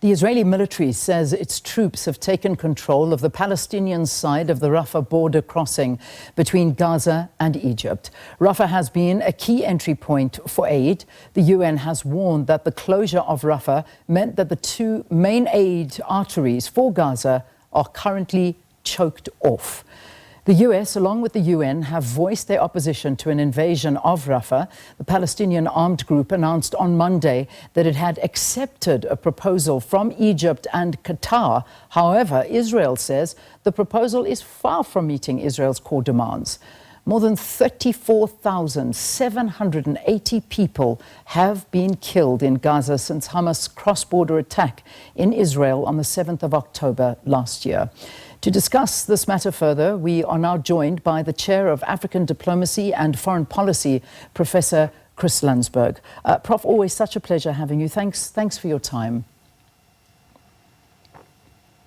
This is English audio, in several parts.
The Israeli military says its troops have taken control of the Palestinian side of the Rafah border crossing between Gaza and Egypt. Rafah has been a key entry point for aid. The UN has warned that the closure of Rafah meant that the two main aid arteries for Gaza are currently choked off. The US, along with the UN, have voiced their opposition to an invasion of Rafah. The Palestinian armed group announced on Monday that it had accepted a proposal from Egypt and Qatar. However, Israel says the proposal is far from meeting Israel's core demands. More than 34,780 people have been killed in Gaza since Hamas' cross-border attack in Israel on the 7th of October last year. To discuss this matter further, we are now joined by the Chair of African Diplomacy and Foreign Policy, Professor Chris Landsberg. Prof, always such a pleasure having you. Thanks for your time.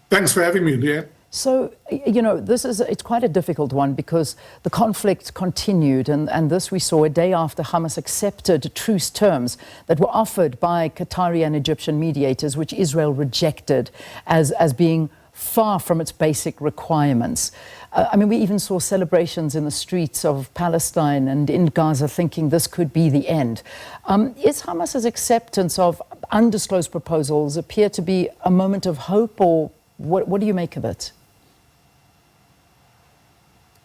Thanks for having me, Leanne. So, you know, it's quite a difficult one because the conflict continued, and this we saw a day after Hamas accepted truce terms that were offered by Qatari and Egyptian mediators, which Israel rejected as being far from its basic requirements. I mean, we even saw celebrations in the streets of Palestine and in Gaza thinking this could be the end. Is Hamas's acceptance of undisclosed proposals appear to be a moment of hope, or what do you make of it?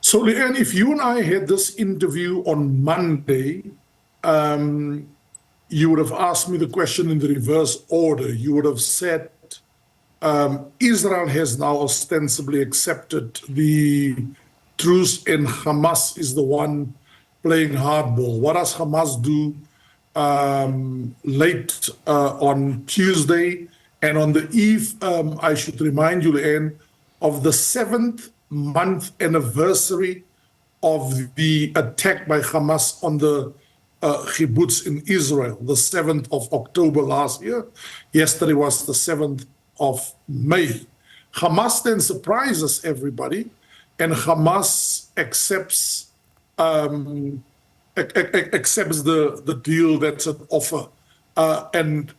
So, Leanne, if you and I had this interview on Monday, you would have asked me the question in the reverse order. You would have said, Israel has now ostensibly accepted the truce and Hamas is the one playing hardball. What does Hamas do late on Tuesday? And on the eve, I should remind you, Leanne, of the 7th month anniversary of the attack by Hamas on the kibbutz in Israel, the 7th of October last year. Yesterday was the 7th of May. Hamas then surprises everybody, and Hamas accepts the deal that's an offer. And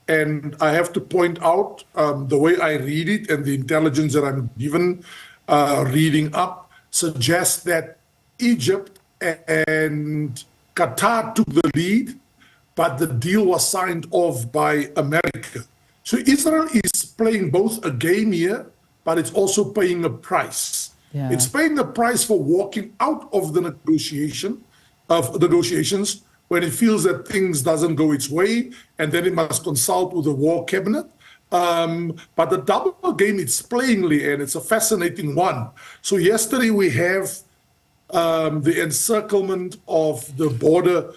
I have to point out the way I read it and the intelligence that I'm given reading up suggests that Egypt and Qatar took the lead, but the deal was signed off by America. So Israel is playing both a game here, but it's also paying a price. Yeah. It's paying a price for walking out of the negotiations when it feels that things doesn't go its way, and then it must consult with the war cabinet. But the double game it's playing, Leanne, it's a fascinating one. So yesterday we have the encirclement of the border,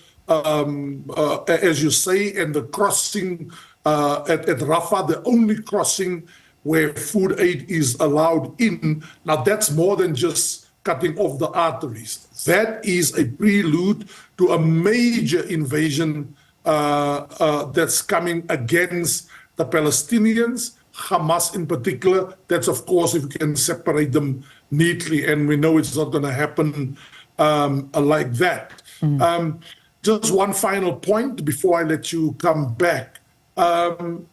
as you say, and the crossing at Rafah, the only crossing where food aid is allowed in. Now that's more than just cutting off the arteries. That is a prelude to a major invasion that's coming against the Palestinians, Hamas in particular. That's, of course, if you can separate them neatly, and we know it's not going to happen like that. Just one final point before I let you come back.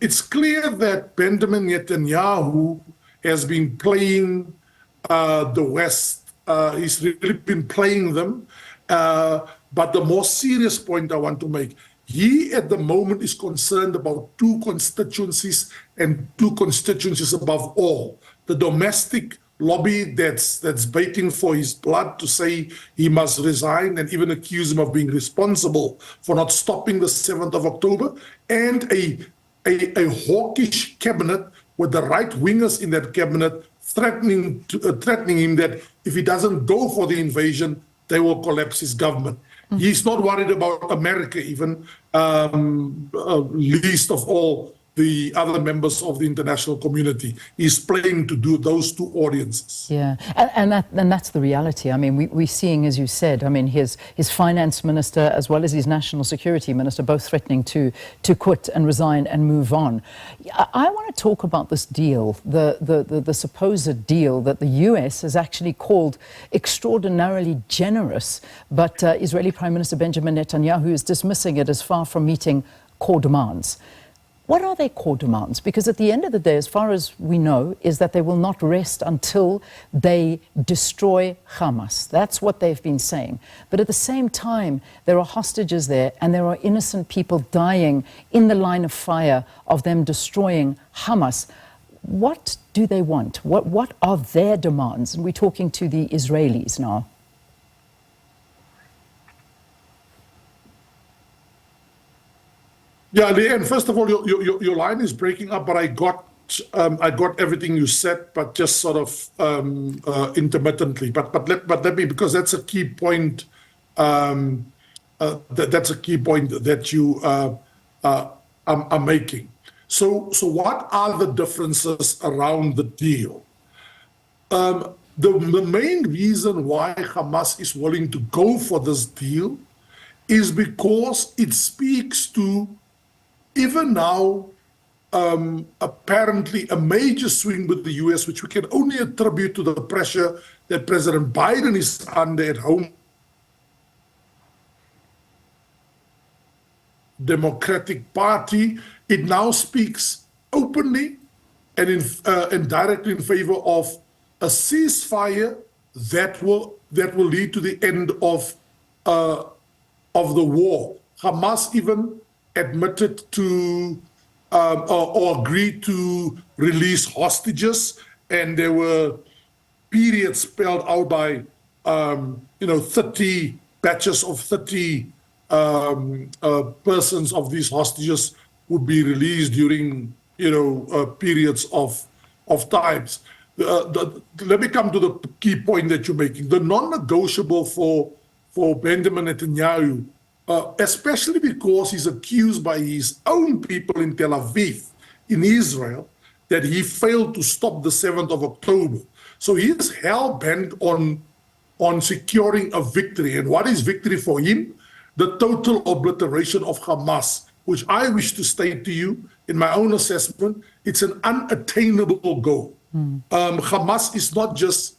It's clear that Benjamin Netanyahu has been playing the West. He's really been playing them. But the more serious point I want to make, he at the moment is concerned about two constituencies, and two constituencies above all. The domestic lobby that's baiting for his blood to say he must resign and even accuse him of being responsible for not stopping the 7th of October, and a hawkish cabinet with the right-wingers in that cabinet threatening him that if he doesn't go for the invasion, they will collapse his government. He's not worried about America even, least of all the other members of the international community. He's playing to do those two audiences. Yeah, and that's the reality. I mean, we're seeing, as you said, I mean, his finance minister as well as his national security minister both threatening to quit and resign and move on. I want to talk about this deal, the supposed deal that the US has actually called extraordinarily generous, but Israeli Prime Minister Benjamin Netanyahu is dismissing it as far from meeting core demands. What are their core demands? Because at the end of the day, as far as we know, is that they will not rest until they destroy Hamas. That's what they've been saying. But at the same time, there are hostages there and there are innocent people dying in the line of fire of them destroying Hamas. What do they want? What are their demands? And we're talking to the Israelis now. Yeah, Leanne, first of all, your line is breaking up, but I got everything you said, but just sort of intermittently. But let me, because that's a key point. That's a key point that you are making. So what are the differences around the deal? The main reason why Hamas is willing to go for this deal is because it speaks to, even now, apparently a major swing with the US, which we can only attribute to the pressure that President Biden is under at home. Democratic Party, it now speaks openly and directly in favor of a ceasefire that will lead to the end of the war. Hamas even admitted to or agreed to release hostages, and there were periods spelled out by 30 batches of 30 persons of these hostages would be released during periods of times. Let me come to the key point that you're making. The non-negotiable for Benjamin Netanyahu, especially because he's accused by his own people in Tel Aviv, in Israel, that he failed to stop the 7th of October. So he is hell-bent on securing a victory. And what is victory for him? The total obliteration of Hamas, which I wish to state to you, in my own assessment, it's an unattainable goal. Hamas is not just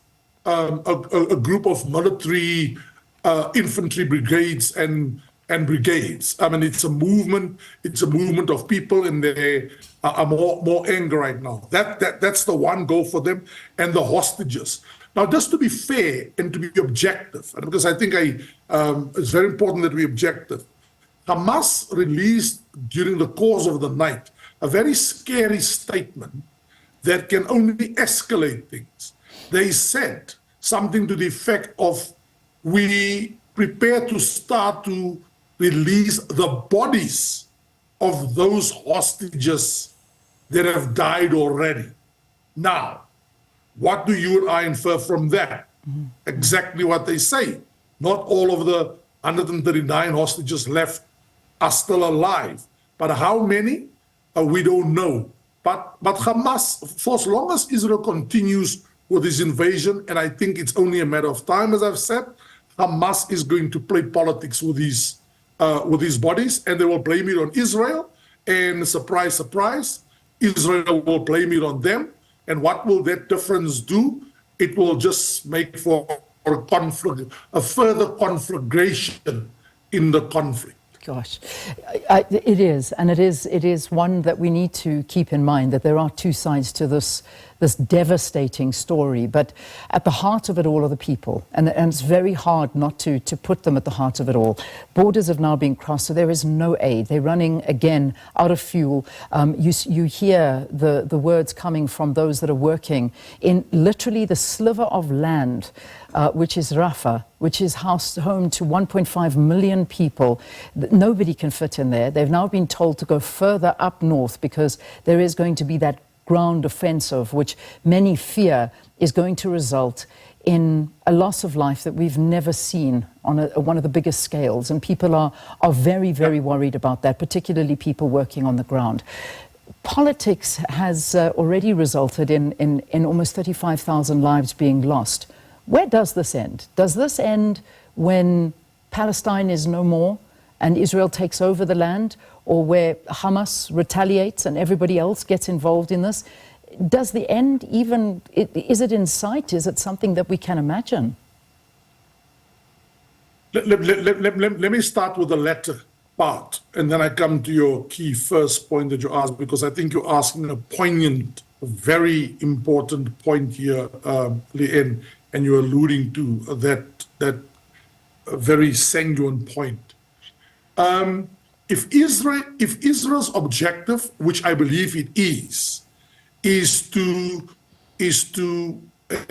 a group of military infantry brigades and brigades. I mean, it's a movement. It's a movement of people, and there are more anger right now. That's the one goal for them, and the hostages. Now, just to be fair and to be objective, because I think it's very important that we objective. Hamas released during the course of the night a very scary statement that can only escalate things. They said something to the effect of, we prepare to start to release the bodies of those hostages that have died already. Now, what do you and I infer from that? Exactly what they say. Not all of the 139 hostages left are still alive. But how many? We don't know. But Hamas, for as long as Israel continues with this invasion, and I think it's only a matter of time, as I've said, Hamas is going to play politics with these bodies, and they will blame it on Israel. And surprise, surprise, Israel will blame it on them. And what will that difference do? It will just make for a further conflagration in the conflict. Gosh, it is, and it is one that we need to keep in mind, that there are two sides to this devastating story. But at the heart of it all are the people, and it's very hard not to put them at the heart of it all. Borders have now been crossed, so there is no aid. They're running again out of fuel. You hear the words coming from those that are working in literally the sliver of land, which is Rafah, which is home to 1.5 million people. Nobody can fit in there. They've now been told to go further up north because there is going to be that ground offensive, which many fear is going to result in a loss of life that we've never seen on one of the biggest scales. And people are very, very worried about that, particularly people working on the ground. Politics has already resulted in almost 35,000 lives being lost. Where does this end? Does this end when Palestine is no more and Israel takes over the land, or where Hamas retaliates and everybody else gets involved in this? Does the end even, is it in sight? Is it something that we can imagine? Let me start with the latter part, and then I come to your key first point that you asked, because I think you're asking a poignant, very important point here, Leanne, and you're alluding to that very sanguine point. If Israel's objective, which I believe it is to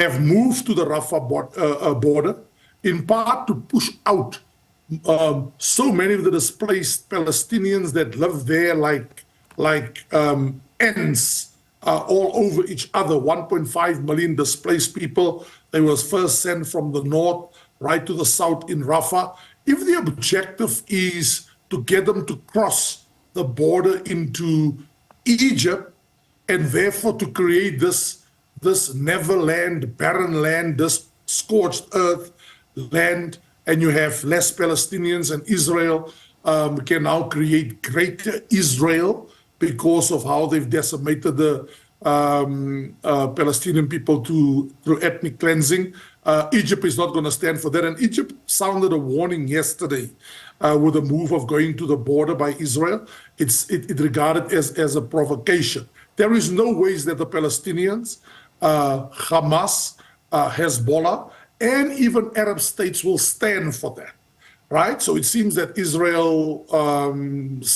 have moved to the Rafah border, in part to push out so many of the displaced Palestinians that live there like ants all over each other. 1.5 million displaced people. They were first sent from the north right to the south in Rafah. If the objective is to get them to cross the border into Egypt, and therefore to create this neverland, barren land, this scorched earth land, and you have less Palestinians, and Israel can now create greater Israel because of how they've decimated the Palestinian people through ethnic cleansing. Egypt is not going to stand for that. And Egypt sounded a warning yesterday with the move of going to the border by Israel. It regarded as a provocation. There is no ways that the Palestinians, Hamas, Hezbollah, and even Arab states will stand for that, right? So it seems that Israel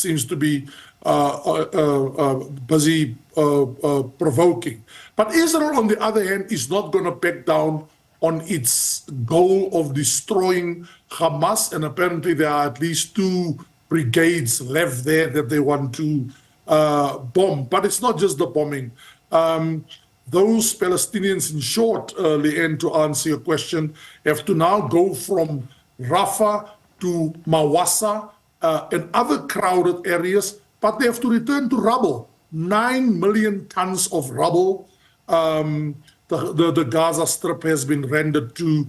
seems to be busy provoking. But Israel, on the other hand, is not going to back down on its goal of destroying Hamas, and apparently there are at least 2 brigades left there that they want to bomb. But it's not just the bombing. Those Palestinians, in short, Leanne, to answer your question, have to now go from Rafah to Mawassa and other crowded areas, but they have to return to rubble. 9 million tons of rubble the Gaza Strip has been rendered to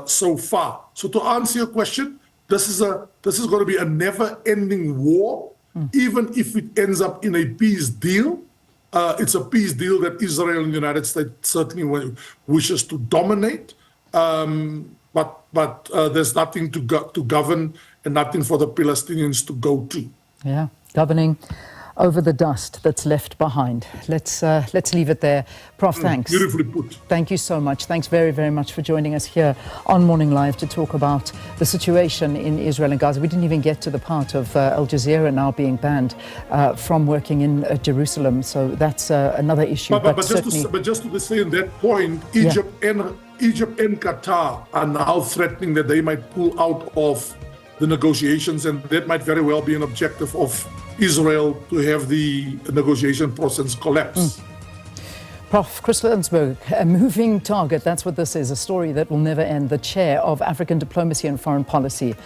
so far. So to answer your question, this is going to be a never-ending war, even if it ends up in a peace deal. It's a peace deal that Israel and the United States certainly wishes to dominate, but there's nothing to govern and nothing for the Palestinians to go to. Yeah, governing over the dust that's left behind. Let's leave it there. Prof, thanks. Beautifully put. Thank you so much. Thanks very, very much for joining us here on Morning Live to talk about the situation in Israel and Gaza. We didn't even get to the part of Al Jazeera now being banned from working in Jerusalem. So that's another issue. But just to say on that point, Egypt and Qatar are now threatening that they might pull out of the negotiations, and that might very well be an objective of Israel to have the negotiation process collapse. Prof Chris Landsberg, a moving target, that's what this is, a story that will never end. The chair of African diplomacy and foreign policy